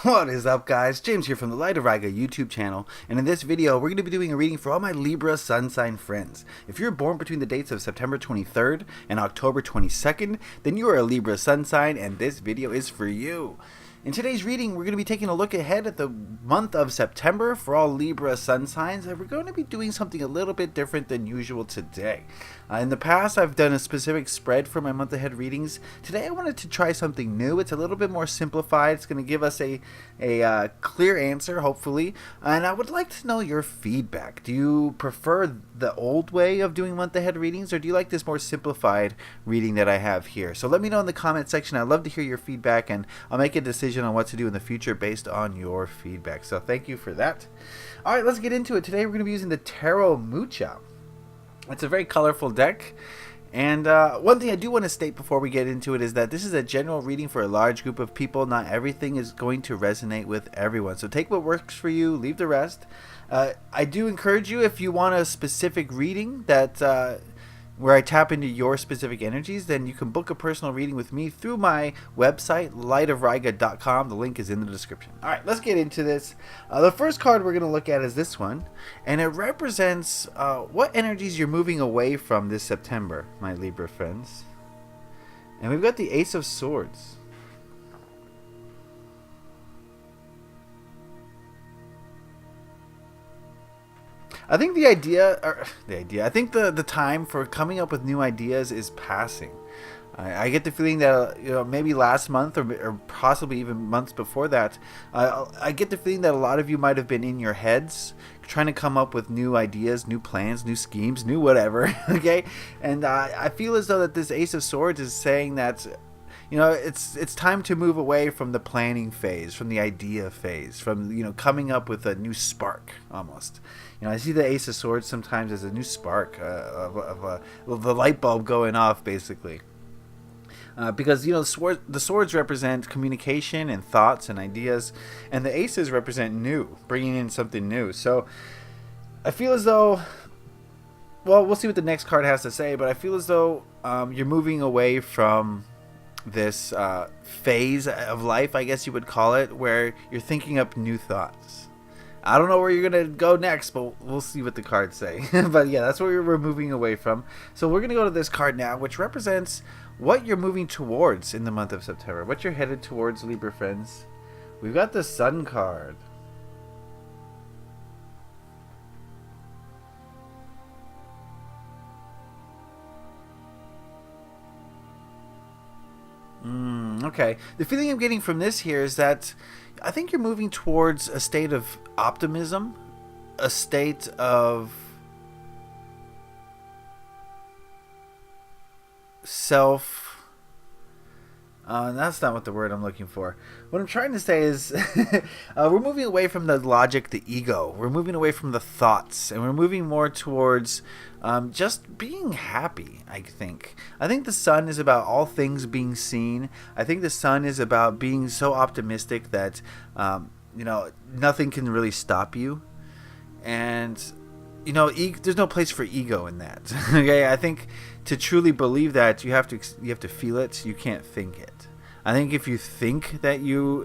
What is up, guys? James here from the Light of Riga YouTube channel, and in this video we're going to be doing a reading for all my Libra sun sign friends. If you're born between the dates of September 23rd and October 22nd, then you are a Libra sun sign and this video is for you. In today's reading, we're going to be taking a look ahead at the month of September for all Libra sun signs, and we're going to be doing something a little bit different than usual today. In the past, I've done a specific spread for my month ahead readings. Today, I wanted to try something new. It's a little bit more simplified. It's going to give us a clear answer, hopefully, and I would like to know your feedback. Do you prefer the old way of doing month ahead readings, or do you like this more simplified reading that I have here? So let me know in the comment section. I'd love to hear your feedback, and I'll make a decision on what to do in the future based on your feedback. So thank you for that. All right, let's get into it. Today we're going to be using the Tarot Mucha. It's a very colorful deck. And one thing I do want to state before we get into it is that this is a general reading for a large group of people. Not everything is going to resonate with everyone. So take what works for you, leave the rest. I do encourage you, if you want a specific reading that where I tap into your specific energies, then you can book a personal reading with me through my website, lightofriga.com. The link is in the description. All right, let's get into this. The first card we're going to look at is this one, and it represents what energies you're moving away from this September, my Libra friends. And we've got the Ace of Swords. I think I think the time for coming up with new ideas is passing. I get the feeling that maybe last month or possibly even months before that, I get the feeling that a lot of you might have been in your heads trying to come up with new ideas, new plans, new schemes, new whatever. Okay, and I feel as though that this Ace of Swords is saying that it's time to move away from the planning phase, from the idea phase, from coming up with a new spark almost. I see the Ace of Swords sometimes as a new spark of the light bulb going off, basically. Because the swords represent communication and thoughts and ideas, and the aces represent new, bringing in something new. So I feel as though, well, we'll see what the next card has to say, but I feel as though you're moving away from this phase of life, I guess you would call it, where you're thinking up new thoughts. I don't know where you're going to go next, but we'll see what the cards say. But yeah, that's where we're moving away from. So we're going to go to this card now, which represents what you're moving towards in the month of September. What you're headed towards, Libra friends. We've got the Sun card. Okay. The feeling I'm getting from this here is that I think you're moving towards a state of optimism, a state of that's not what the word I'm looking for. What I'm trying to say is we're moving away from the logic, the ego. We're moving away from the thoughts, and we're moving more towards just being happy, I think. I think the Sun is about all things being seen. I think the Sun is about being so optimistic that, nothing can really stop you. And, there's no place for ego in that. Okay, I think to truly believe that, you have to feel it. You can't think it. I think if you think that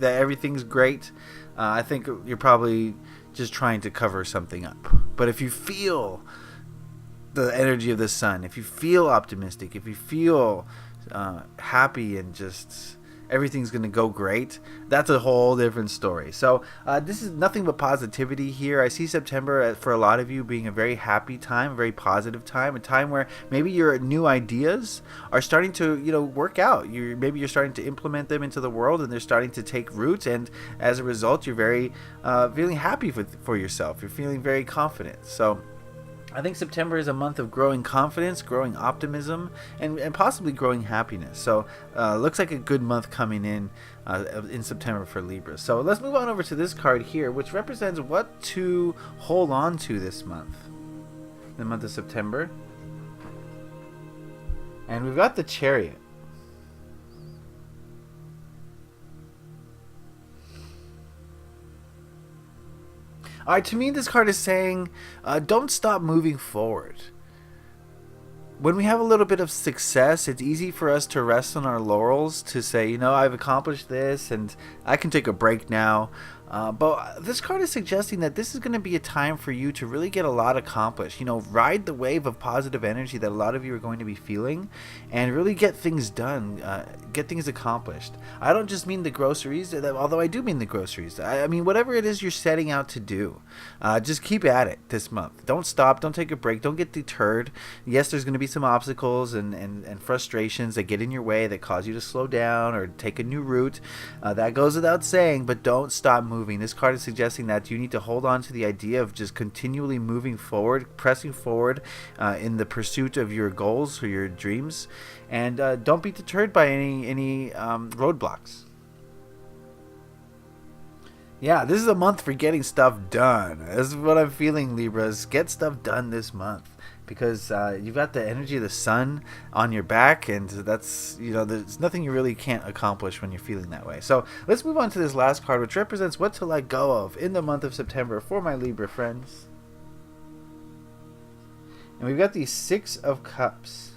everything's great, I think you're probably just trying to cover something up. But if you feel the energy of the Sun, if you feel optimistic, if you feel happy and just everything's going to go great, that's a whole different story. So this is nothing but positivity here. I see September for a lot of you being a very happy time, a very positive time, a time where maybe your new ideas are starting to work out. Maybe you're starting to implement them into the world, and they're starting to take root, and as a result you're very feeling happy for yourself. You're feeling very confident. So I think September is a month of growing confidence, growing optimism, and possibly growing happiness. So looks like a good month coming in September for Libra. So let's move on over to this card here, which represents what to hold on to this month, the month of September. And we've got the Chariot. To me, this card is saying, don't stop moving forward. when we have a little bit of success, it's easy for us to rest on our laurels, to say, you know, I've accomplished this and I can take a break now. But this card is suggesting that this is going to be a time for you to really get a lot accomplished. You know, ride the wave of positive energy that a lot of you are going to be feeling and really get things done, get things accomplished. I don't just mean the groceries, although I do mean the groceries. I mean, whatever it is you're setting out to do, just keep at it this month. Don't stop. Don't take a break. Don't get deterred. Yes, there's going to be some obstacles and frustrations that get in your way that cause you to slow down or take a new route. That goes without saying, but don't stop moving. This card is suggesting that you need to hold on to the idea of just continually moving forward, pressing forward in the pursuit of your goals or your dreams, and don't be deterred by any roadblocks. Yeah, this is a month for getting stuff done. This is what I'm feeling, Libras. Get stuff done this month. Because you've got the energy of the sun on your back, and that's, you know, there's nothing you really can't accomplish when you're feeling that way. So let's move on to this last card, which represents what to let go of in the month of September for my Libra friends. And we've got the Six of Cups.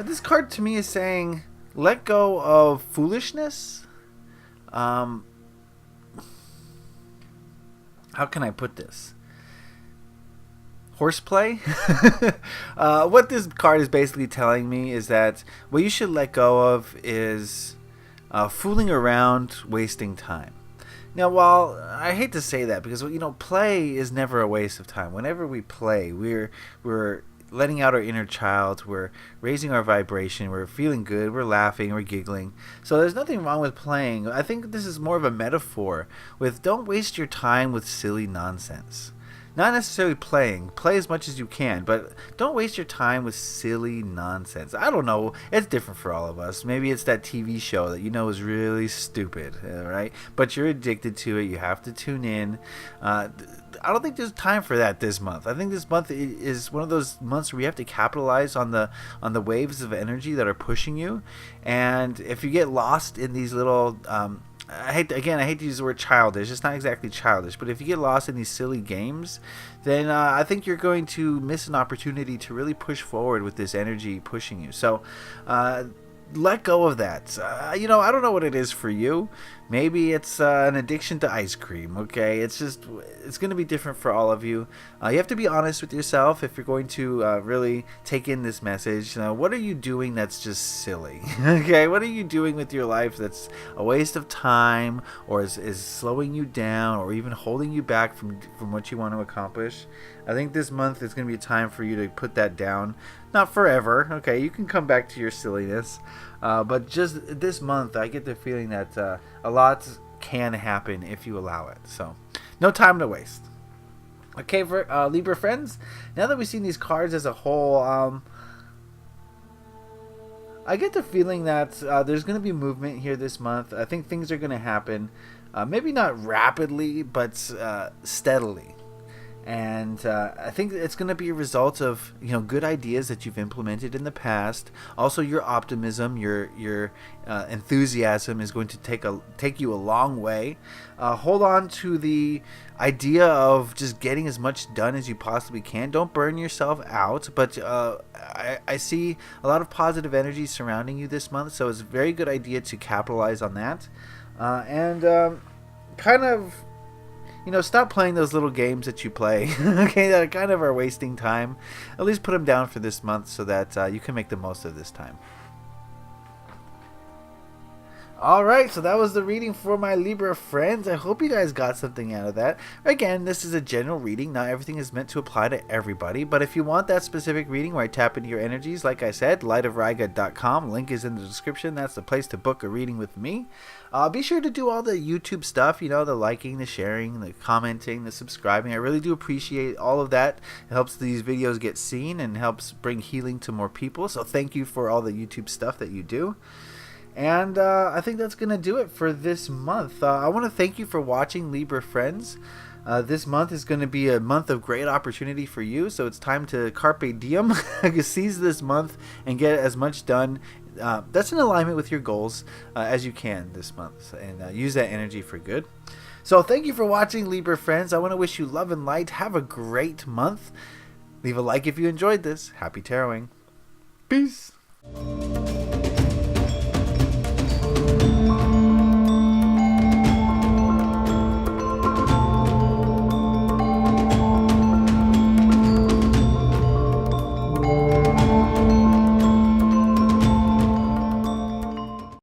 This card to me is saying, let go of foolishness. How can I put this? Horseplay? What this card is basically telling me is that what you should let go of is fooling around, wasting time. Now, while I hate to say that, because, you know, play is never a waste of time. Whenever we play, we're letting out our inner child, we're raising our vibration, we're feeling good, we're laughing, we're giggling. So there's nothing wrong with playing. I think this is more of a metaphor with don't waste your time with silly nonsense. Not necessarily playing. Play as much as you can, but don't waste your time with silly nonsense. I don't know. It's different for all of us. Maybe it's that TV show that you know is really stupid, right? But you're addicted to it. You have to tune in. I don't think there's time for that this month. I think this month is one of those months where you have to capitalize on the waves of energy that are pushing you. And if you get lost in these little I hate to use the word childish. It's not exactly childish, but if you get lost in these silly games, then I think you're going to miss an opportunity to really push forward with this energy pushing you. So let go of that. You know, I don't know what it is for you. Maybe it's an addiction to ice cream, okay? It's going to be different for all of you. You have to be honest with yourself if you're going to really take in this message. What are you doing that's just silly, okay? What are you doing with your life that's a waste of time or is slowing you down or even holding you back from what you want to accomplish? I think this month is going to be a time for you to put that down. Not forever, okay? You can come back to your silliness. But just this month, I get the feeling that a lot can happen if you allow it. So, no time to waste. Okay, for Libra friends, now that we've seen these cards as a whole, I get the feeling that there's going to be movement here this month. I think things are going to happen. Maybe not rapidly, but steadily. And I think it's going to be a result of good ideas that you've implemented in the past. Also, your optimism, your enthusiasm is going to take you a long way. Hold on to the idea of just getting as much done as you possibly can. Don't burn yourself out. But I see a lot of positive energy surrounding you this month, so it's a very good idea to capitalize on that. Kind of. Stop playing those little games that you play, okay, that kind of are wasting time. At least put them down for this month so that you can make the most of this time. Alright, so that was the reading for my Libra friends. I hope you guys got something out of that. Again, this is a general reading. Not everything is meant to apply to everybody, but if you want that specific reading where I tap into your energies, like I said, lightofriga.com. Link is in the description. That's the place to book a reading with me. Be sure to do all the YouTube stuff, the liking, the sharing, the commenting, the subscribing. I really do appreciate all of that. It helps these videos get seen and helps bring healing to more people. So thank you for all the YouTube stuff that you do. And I think that's going to do it for this month. I want to thank you for watching, Libra friends. This month is going to be a month of great opportunity for you, so it's time to carpe diem. Seize this month and get as much done that's in alignment with your goals as you can this month, and use that energy for good. So thank you for watching, Libra friends. I want to wish you love and light. Have a great month. Leave a like if you enjoyed this. Happy taroting. Peace.